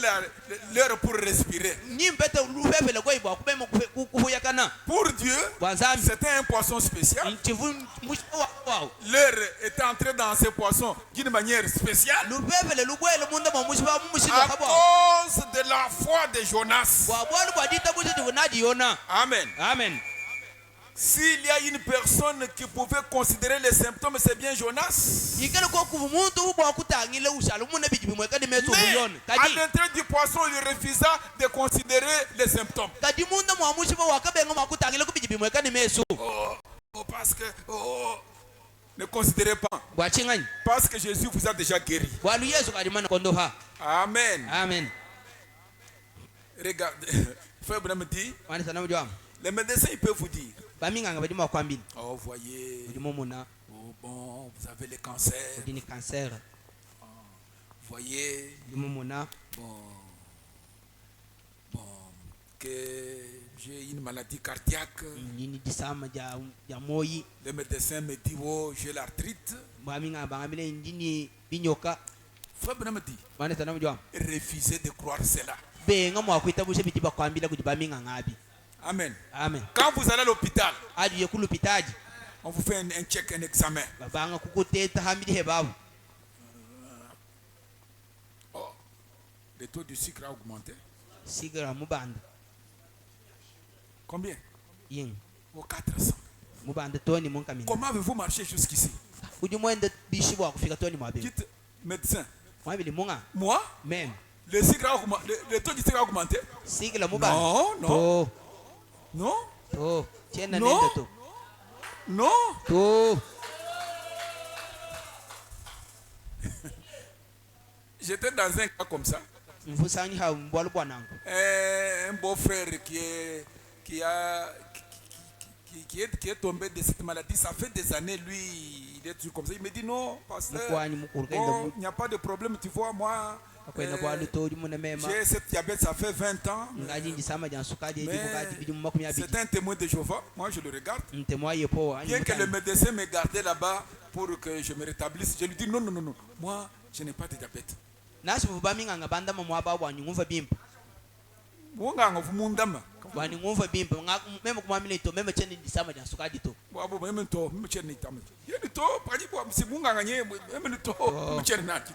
l'heure pour respirer? nyimpete lufefele kwa ibwa kubema kuhuyakana Pour Dieu, bwanzambi c'était un poisson spécial. nchivu musho wao L'heure est entrée dans ce poisson d'une manière spéciale lufefele lubwele munda mamushiba mumushiba à kabwa cause de la foi de Jonas. bwa bwalu bwa dita bushi tivunaji yona Amen. amen S'il y a une personne qui pouvait considérer les symptômes, c'est bien Jonas. ikele ko kuvu muntu ubwa kutangile ushalu muna bijibimweka ni meso Mais buyona à kadi l'intérieur du poisson, il refusa de considérer les symptômes. kadi munda mwamushiba wakabenga mwakutangile kubijibimweka ni meso Parce que, ne considérez pas. bwachinganya Parce que Jésus vous a déjà guéri. bwalu yesu kadimana kondoha Amen. amen Regarde, Frère Branham dit, wani sana mujwama les médecins ils peuvent vous dire, baminganga badima kwambili oh voyez, budimo muna oh bon, vous avez le cancer, budini cancer voyez, budimo muna bon, que j'ai une maladie cardiaque. nini disama ja moyi Le médecin me dit, oh j'ai l'arthrite. baminganga bangabile ndini binyoka Frère Branham dit, wani sana mujwama refusez de croire cela. benga mwakwita bushe bijiba kwambila kujibaminganga abi Amen. amen Quand vous allez à l'hôpital, adi yekulupitaji on vous fait un check, un examen. babanga kukuteta hambili hebabu le taux du sucre a augmenté. sigira mubanda Combien? yin Au 400. mubanda toni mun kamina Comment avez-vous marché jusqu'ici? uji mwende bishibwa kufika toni mwabe Dites, médecin, mwabili munga moi, mem le sucre a augmenté, le taux du sucre a augmenté? sigira mubanda Non, non, to non, to tena Non. nenda to non. to J'étais dans un cas comme ça. mfusanyi ha mbwalu bwanangu Un beau-frère qui est tombé de cette maladie. Ça fait des années, lui, il est toujours comme ça. Il me dit non, pasteur, mukwanyi mukuru kenda bon, il n'y a pas de problème, tu vois, moi, akwena bwalu to muna mema j'ai cette diabète, ça fait 20 ans. ngaji njisama jan sukadi Mais edi bukati bidi mu makumi abidi c'est un témoin de Jéhovah, moi je le regarde. ntemwa yepo Bien que le médecin me gardait là-bas pour que je me rétablisse, je lui dis non, non, non, non, moi je n'ai pas de diabète. nasibu baminga ngabanda mamwa ba bwanyu ngumva bimpa Wonganga vumundama. bwani ngumva bimpa mema kumamile to mema cheni njisama jan sukadi to Wabo meme to mcheni tamu. Yeni to paji bwa msibunganga nye meme to mcheni naki.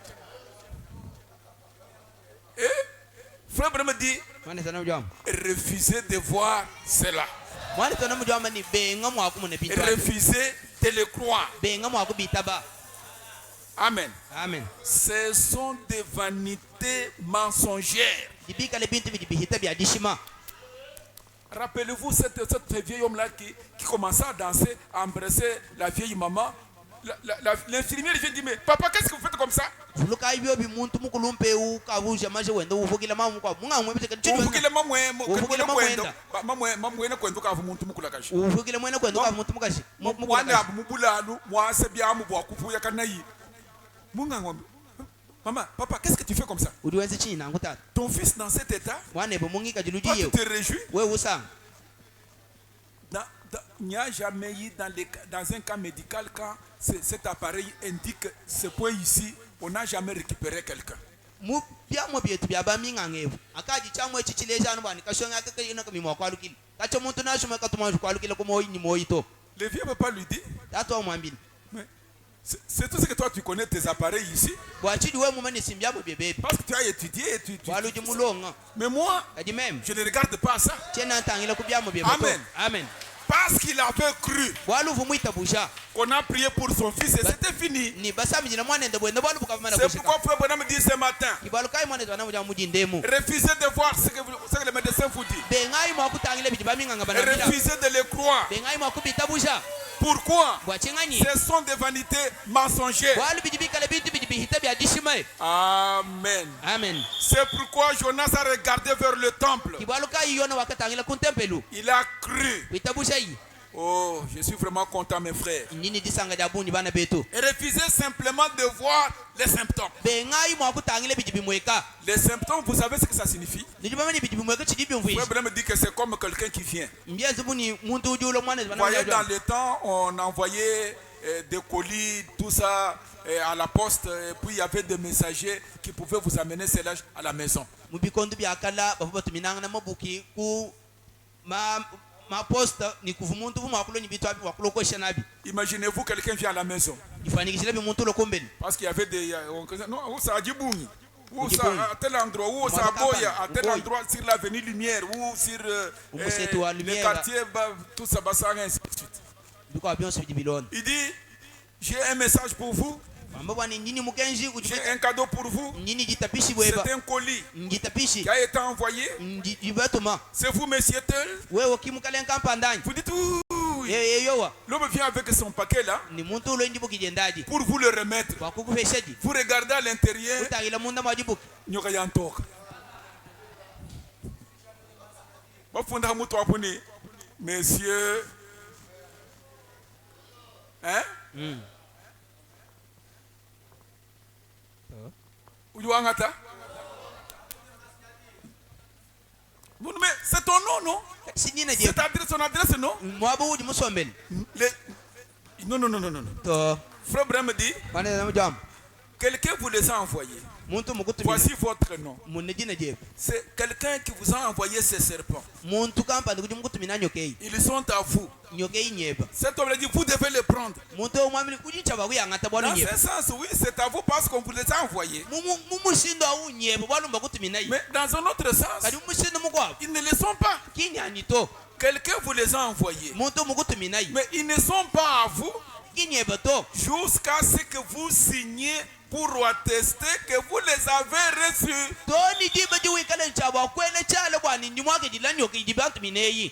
Frère Branham dit mane sana mjom refusez de voir cela. mwane to na mjom ni benga mwa ku mune bintu Refusez de le croire. benga mwa ku bitaba Amen. amen Ce sont des vanités mensongères. dibika le bintu bidi bihita bya dishima Rappelez-vous cette vieil homme-là qui commençait à danser, à embrasser la vieille maman. L'infirmière vient dire, mais papa, qu'est-ce que vous faites comme ça? vuluka ibyo bimuntu mukulumpe u kabusha maje wenda uvukile mamu kwa munga ngwe biteka Uvukile uvukile mwene kwenda kwa muntu mukashi mwana mubulalu mwase byamu bwakuvuya kanayi. Munga ngombe. Maman, papa, qu'est-ce que tu fais comme ça? udiwenze chini nangu tata Ton fils dans cet état, mwane bo mungika toi jiluji tu yo te réjouis. we usanga Il n'y a jamais eu dans un cas médical quand cet appareil indique ce point ici, on n'a jamais récupéré quelqu'un. mu byamwe byetu byabaminga ngevu akaji chamwe chichileza no bani kashonga akakina kamimo kwalukile kacho muntu nashuma katuma kwalukile ko moyi ni moyi to Le vieux papa lui dit, tato mwambili mais c'est tout ce que toi tu connais tes appareils ici, bwachidi we mumane simbyabo byebebe parce que tu as étudié. waluji mulonga Mais moi, kadi mem je ne regarde pas ça. chena ntangile ku byamo byebo Amen. amen Parce qu'il avait cru waluvu mwita busha qu'on a prié pour son fils et c'était fini. ni basami jina mwane ndo bwenda balu bukamana C'est kushika pourquoi Frère Branham dit ce matin, kibalu kai mwane twana muja mujindemu refusez de voir ce que le médecin vous dit. bengai mwa kutangile bidi baminga ngabana bila Refusez de le croire. bengai mwa kubita busha Pourquoi? bwachingani Ce sont des vanités mensongères. walu bidi bikale bitu bidi bihita bya dishime Amen. amen C'est pourquoi Jonas a regardé vers le temple. kibalu kai yona wakatangile kuntempelu Il a cru. bita busha yi Oh, je suis vraiment content, mes frères. nini disanga jabuni bana betu Et refusez simplement de voir les symptômes. bengai mwa kutangile bidi bimweka Les symptômes, vous savez ce que ça signifie? nijibamani bidi bimweka chidi bimvuishi Frère Branham dit que c'est comme quelqu'un qui vient. mbiazi buni muntu ujulo mwane Vous bana voyez, dans le temps, on envoyait des colis, tout ça, à la poste, et puis il y avait des messagers qui pouvaient vous amener cela à la maison. mubikondo byakala bavuba tuminanga na mabuki ku ma posta ni kuvu muntu vumakulo ni bitu abi wakulo kwesha nabi Imaginez-vous, quelqu'un vient à la maison. ifanikishile bimuntu lokombeni Parce qu'il y avait des... non, où ça a Djibouni, où Djibouni. ça à tel endroit, où ça a Boya, à tel endroit, sur l'avenue Lumière, ou sur les Lumière. quartiers, tout ça, et ainsi de suite. biko byonse bidi bilona Il dit, j'ai un message pour vous, amba bwani nini mukenji j'ai un cadeau pour vous. nini jitapishi bweba C'est un colis njitapishi qui a été envoyé. jibatuma C'est vous, monsieur Tel. wewe kimukalenka mpandani Vous dites, ouh, yowa l'homme vient avec son paquet là ni muntu ulo ndibuki kijendaji pour vous le remettre. kwa kukufeshaji Vous regardez à l'intérieur, utangila munda mwajibuki nyoka yantoka. Wafunda mutu wapuni, messieurs, hein? Ujuangata? Mais c'est ton nom, non? sinyina je C'est son adresse, non? mwabu uji musombeni Non, non, non, non, non. to Frère Branham dit, bana na mjam quelqu'un vous les a envoyés. Voici votre nom. munne jina jeba C'est quelqu'un qui vous a envoyé ces serpents. muntu kampani kuti mukutumina nyokei Ils sont à vous. nyokei nyeba Cet homme a dit, vous devez les prendre. muntu omwamili kujichaba kuyangata bwalo Dans nyeba ce sens, oui, c'est à vous parce qu'on vous les a envoyés. mumusindo awu nyeba bwalumba kutumina yi Mais dans un autre sens, kadi mumusindo mukwabo ils ne le sont pas. kinyanyito Quelqu'un vous les a envoyés. muntu mukutumina yi Mais ils ne sont pas à vous kinyeba to jusqu'à ce que vous signiez pour attester que vous les avez reçus. toni jiba jiwikale nchabo akwele chale bwani ndimwake jilanyoke jibantumineyi.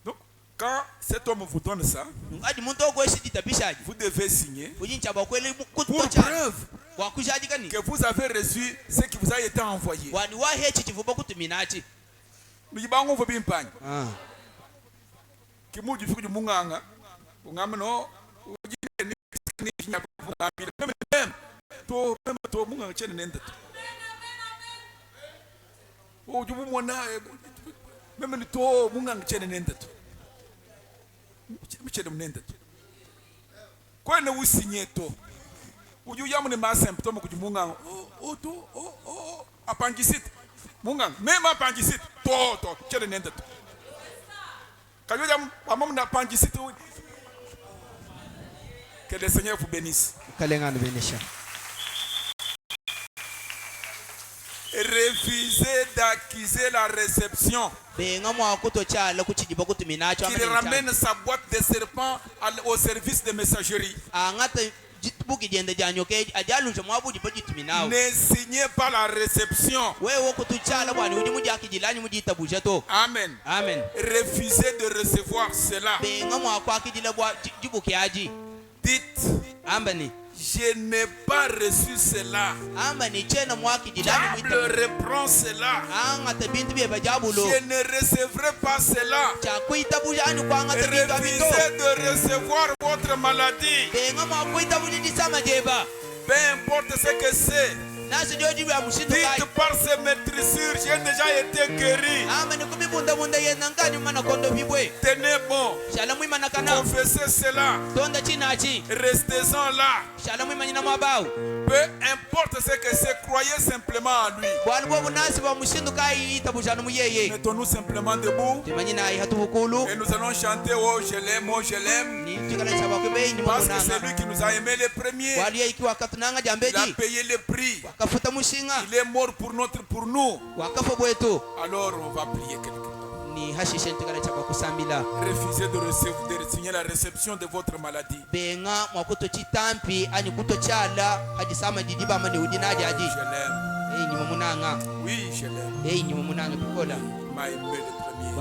Donc, quand cet homme vous donne ça, adi muntu ogweshi jitabishaji vous devez signer ujinchabo akwele pour kuto chale preuve wakushaji kani que vous avez reçu ce qui vous a été envoyé. wani wahechi chivuba kutuminachi Mijibango vo bimpanya. Kimuji fiku munganga. Ungame no ujine ni nyako ngambira. Meme to munganga chene nenda to. O jubu mwana meme ni to munganga chene nenda to. Chene nenda to. Kwa na usinye to. Uju yamu ni ma symptôme ku munganga. Appendicite. Munganga même appendicite to chene nenda to. Kayo jam amam na appendicite. Que le Seigneur vous bénisse. Refusez d'accuser la réception. Qui ramène sa boîte de serpents au service de messagerie. Ne signez pas la réception. Amen. Amen. Refusez de recevoir cela. Dites. Je n'ai pas reçu cela. Diable reprend cela. Je ne recevrai pas cela. Refusez de recevoir votre maladie. Peu importe ce que c'est. Dites par ces maîtrisures, j'ai déjà été guéri. Tenez bon. Confessez cela. Restez-en là. Peu importe ce que c'est, croyez simplement en lui. Mettons-nous simplement debout. Et nous allons chanter oh je l'aime, oh je l'aime. Parce que c'est lui qui nous a aimés les premiers. Il a payé le prix. Il est mort pour nous. Alors on va prier quelqu'un. Refusez de signer la réception de votre maladie. Je l'aime. Oui, je l'aime. Il m'a aimé le premier.